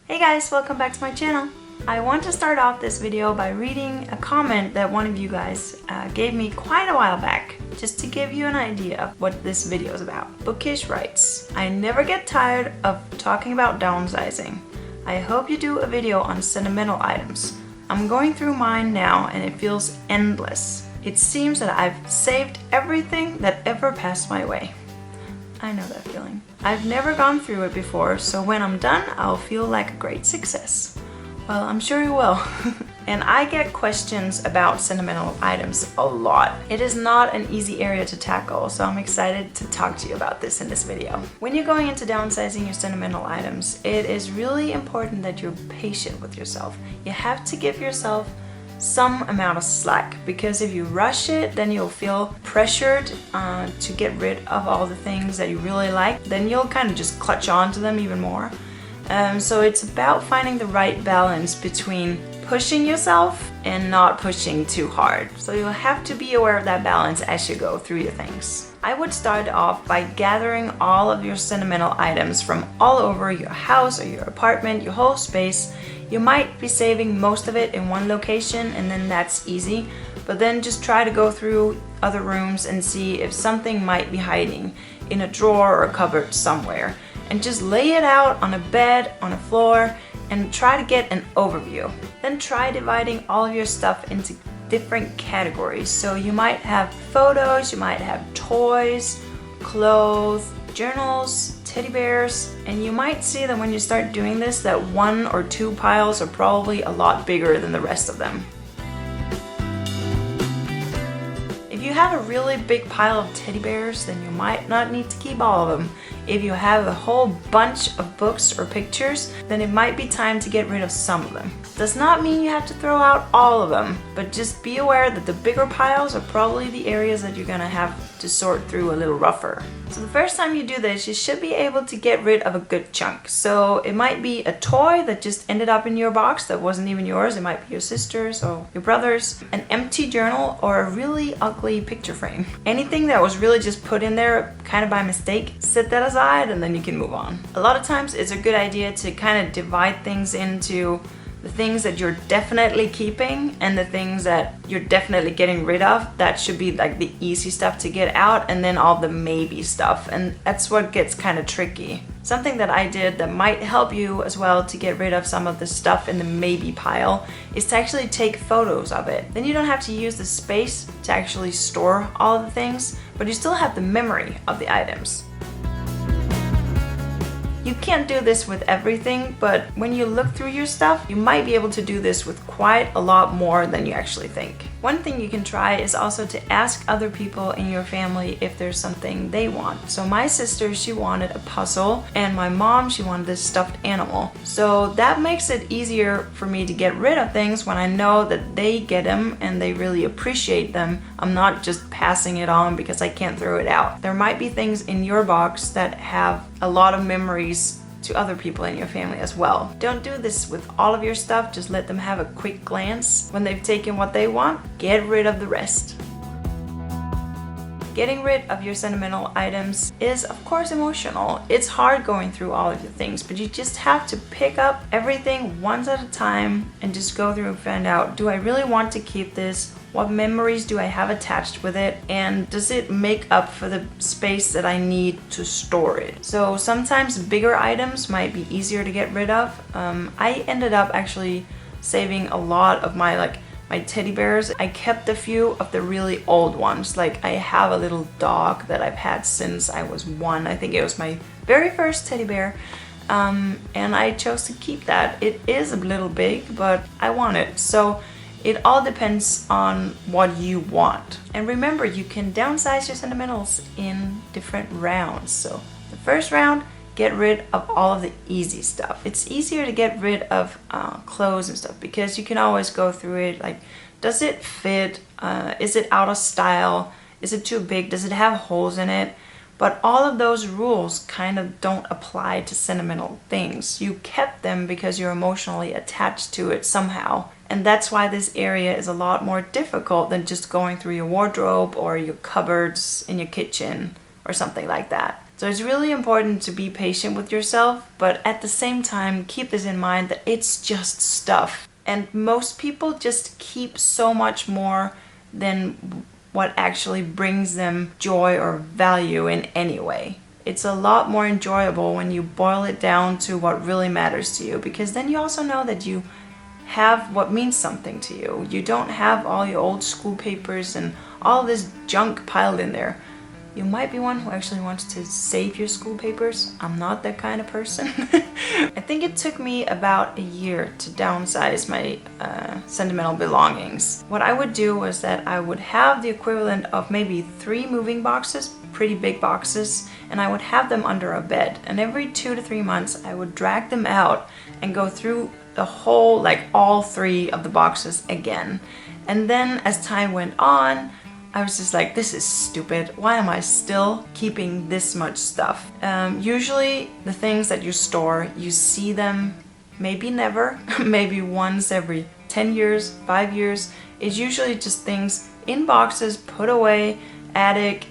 Hey guys, welcome back to my channel. I want to start off this video by reading a comment that one of you guys gave me quite a while back, just to give you an idea of what this video is about. Bookish writes, I never get tired of talking about downsizing. I hope you do a video on sentimental items. I'm going through mine now and it feels endless. It seems that I've saved everything that ever passed my way. I know that feeling. I've never gone through it before, so when I'm done, I'll feel like a great success. Well, I'm sure you will. And I get questions about sentimental items a lot. It is not an easy area to tackle, so I'm excited to talk to you about this in this video. When you're going into downsizing your sentimental items, it is really important that you're patient with yourself. You have to give yourself some amount of slack, because if you rush it, then you'll feel pressured to get rid of all the things that you really like. Then you'll kind of just clutch on to them even more. So it's about finding the right balance between pushing yourself and not pushing too hard. So you'll have to be aware of that balance as you go through your things. I would start off by gathering all of your sentimental items from all over your house or your apartment, your whole space. You might be saving most of it in one location, and then that's easy. But then just try to go through other rooms and see if something might be hiding in a drawer or a cupboard somewhere. And just lay it out on a bed, on a floor, and try to get an overview. Then try dividing all of your stuff into different categories. So you might have photos, you might have toys, clothes, journals, teddy bears, and you might see that when you start doing this that one or two piles are probably a lot bigger than the rest of them. If you have a really big pile of teddy bears, then you might not need to keep all of them. If you have a whole bunch of books or pictures, then it might be time to get rid of some of them. Does not mean you have to throw out all of them, but just be aware that the bigger piles are probably the areas that you're gonna have to sort through a little rougher. So the first time you do this, you should be able to get rid of a good chunk. So it might be a toy that just ended up in your box that wasn't even yours. It might be your sister's or your brother's, an empty journal, or a really ugly picture frame. Anything that was really just put in there kind of by mistake, set that aside and then you can move on. A lot of times it's a good idea to kind of divide things into the things that you're definitely keeping and the things that you're definitely getting rid of. That should be like the easy stuff to get out, and then all the maybe stuff, and that's what gets kind of tricky. Something that I did that might help you as well to get rid of some of the stuff in the maybe pile is to actually take photos of it. Then you don't have to use the space to actually store all of the things, but you still have the memory of the items. You can't do this with everything, but when you look through your stuff, you might be able to do this with quite a lot more than you actually think. One thing you can try is also to ask other people in your family if there's something they want. So my sister, she wanted a puzzle, and my mom, she wanted this stuffed animal. So that makes it easier for me to get rid of things when I know that they get them and they really appreciate them. I'm not just passing it on because I can't throw it out. There might be things in your box that have a lot of memories to other people in your family as well. Don't do this with all of your stuff, just let them have a quick glance. When they've taken what they want, get rid of the rest. Getting rid of your sentimental items is of course emotional. It's hard going through all of your things, but you just have to pick up everything once at a time and just go through and find out, do I really want to keep this? What memories do I have attached with it? And does it make up for the space that I need to store it? So sometimes bigger items might be easier to get rid of. I ended up actually saving a lot of my teddy bears. I kept a few of the really old ones. Like I have a little dog that I've had since I was 1. I think it was my very first teddy bear. And I chose to keep that. It is a little big, but I want it. So it all depends on what you want. And remember, you can downsize your sentimentals in different rounds. So the first round, get rid of all of the easy stuff. It's easier to get rid of clothes and stuff because you can always go through it, like, does it fit? Is it out of style? Is it too big? Does it have holes in it? But all of those rules kind of don't apply to sentimental things. You kept them because you're emotionally attached to it somehow. And that's why this area is a lot more difficult than just going through your wardrobe or your cupboards in your kitchen or something like that. It's So it's really important to be patient with yourself, but at the same time, keep this in mind that it's just stuff. And most people just keep so much more than what actually brings them joy or value in any way. It's a lot more enjoyable when you boil it down to what really matters to you, because then you also know that you have what means something to you. You don't have all your old school papers and all this junk piled in there. You might be one who actually wants to save your school papers. I'm not that kind of person. I think it took me about a year to downsize my sentimental belongings. What I would do was that I would have the equivalent of maybe 3 moving boxes, pretty big boxes, and I would have them under a bed. And every 2 to 3 months, I would drag them out and go through the whole, like all 3 of the boxes again. And then as time went on, I was just like, this is stupid. Why am I still keeping this much stuff? Usually the things that you store, you see them maybe never, maybe once every 10 years, 5 years. It's usually just things in boxes, put away, attic,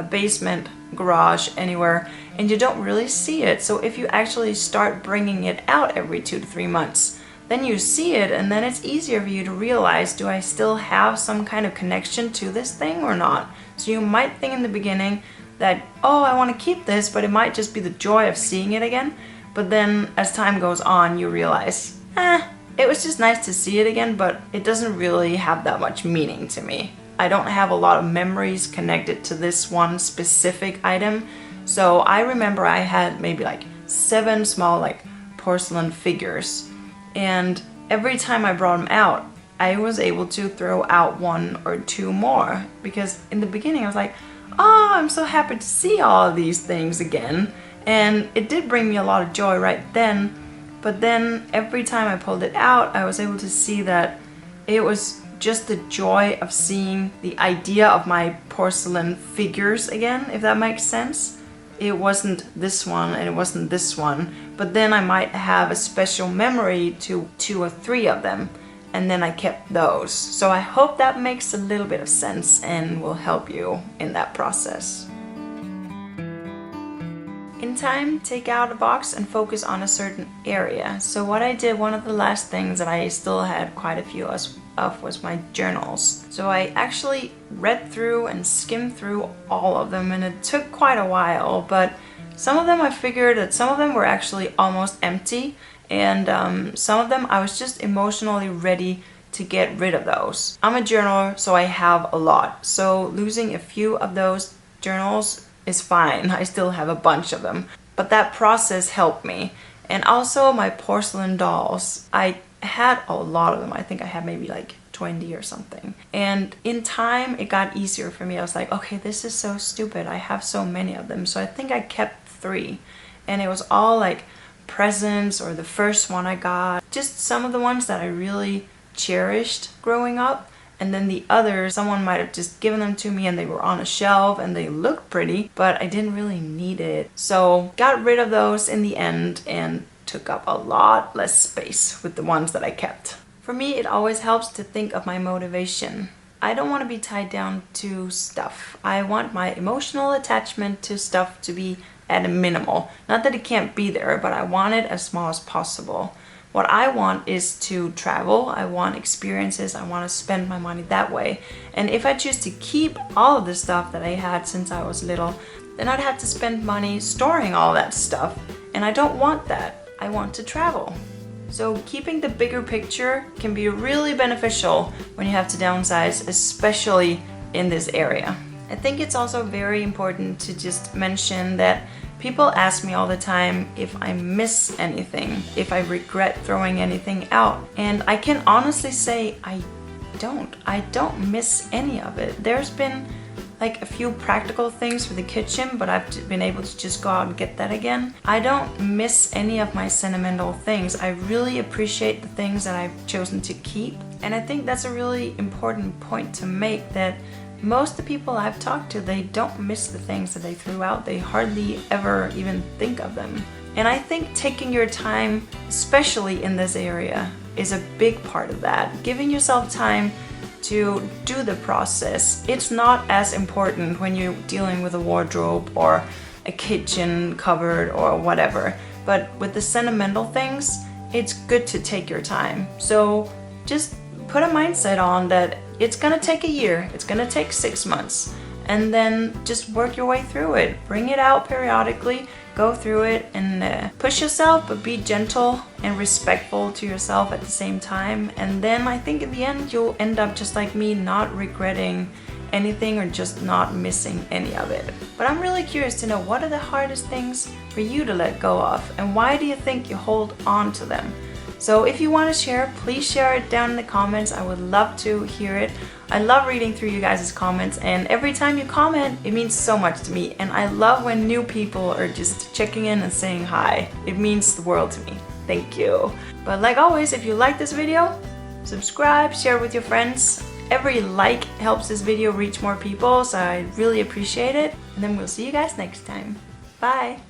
basement, garage, anywhere, and you don't really see it. So if you actually start bringing it out every 2 to 3 months, then you see it, and then it's easier for you to realize, do I still have some kind of connection to this thing or not? So you might think in the beginning that, oh, I want to keep this, but it might just be the joy of seeing it again. But then as time goes on, you realize, it was just nice to see it again, but it doesn't really have that much meaning to me. I don't have a lot of memories connected to this one specific item. So I remember I had maybe like 7 small like porcelain figures. And every time I brought them out, I was able to throw out 1 or 2 more. Because in the beginning I was like, oh, I'm so happy to see all of these things again. And it did bring me a lot of joy right then. But then every time I pulled it out, I was able to see that it was just the joy of seeing the idea of my porcelain figures again, if that makes sense. It wasn't this one and it wasn't this one, but then I might have a special memory to 2 or 3 of them, and then I kept those. So I hope that makes a little bit of sense and will help you in that process. In time, take out a box and focus on a certain area. So what I did, one of the last things that I still had quite a few of was my journals. So I actually read through and skimmed through all of them, and it took quite a while, but some of them I figured that some of them were actually almost empty, and some of them I was just emotionally ready to get rid of those. I'm a journaler, so I have a lot. So losing a few of those journals is fine. I still have a bunch of them. But that process helped me. And also my porcelain dolls. I had a lot of them. I think I had maybe like 20 or something. And in time, it got easier for me. I was like, okay, this is so stupid. I have so many of them. So I think I kept 3. And it was all like presents or the first one I got. Just some of the ones that I really cherished growing up. And then the others, someone might have just given them to me and they were on a shelf and they looked pretty, but I didn't really need it. So got rid of those in the end and took up a lot less space with the ones that I kept. For me, it always helps to think of my motivation. I don't want to be tied down to stuff. I want my emotional attachment to stuff to be at a minimal. Not that it can't be there, but I want it as small as possible. What I want is to travel, I want experiences, I want to spend my money that way. And if I choose to keep all of the stuff that I had since I was little, then I'd have to spend money storing all that stuff. And I don't want that. I want to travel. So keeping the bigger picture can be really beneficial when you have to downsize, especially in this area. I think it's also very important to just mention that people ask me all the time if I miss anything, if I regret throwing anything out. And I can honestly say I don't miss any of it. There's been like a few practical things for the kitchen, but I've been able to just go out and get that again. I don't miss any of my sentimental things. I really appreciate the things that I've chosen to keep. And I think that's a really important point to make, that most of the people I've talked to, they don't miss the things that they threw out. They hardly ever even think of them. And I think taking your time, especially in this area, is a big part of that. Giving yourself time to do the process. It's not as important when you're dealing with a wardrobe or a kitchen cupboard or whatever. But with the sentimental things, it's good to take your time. So just put a mindset on that it's gonna take a year, it's gonna take 6 months, and then just work your way through it. Bring it out periodically, go through it, and push yourself, but be gentle and respectful to yourself at the same time. And then I think in the end you'll end up just like me, not regretting anything or just not missing any of it. But I'm really curious to know, what are the hardest things for you to let go of, and why do you think you hold on to them? So if you want to share, please share it down in the comments. I would love to hear it. I love reading through you guys' comments, and every time you comment, it means so much to me. And I love when new people are just checking in and saying hi. It means the world to me. Thank you. But like always, if you like this video, subscribe, share it with your friends. Every like helps this video reach more people, so I really appreciate it. And then we'll see you guys next time. Bye!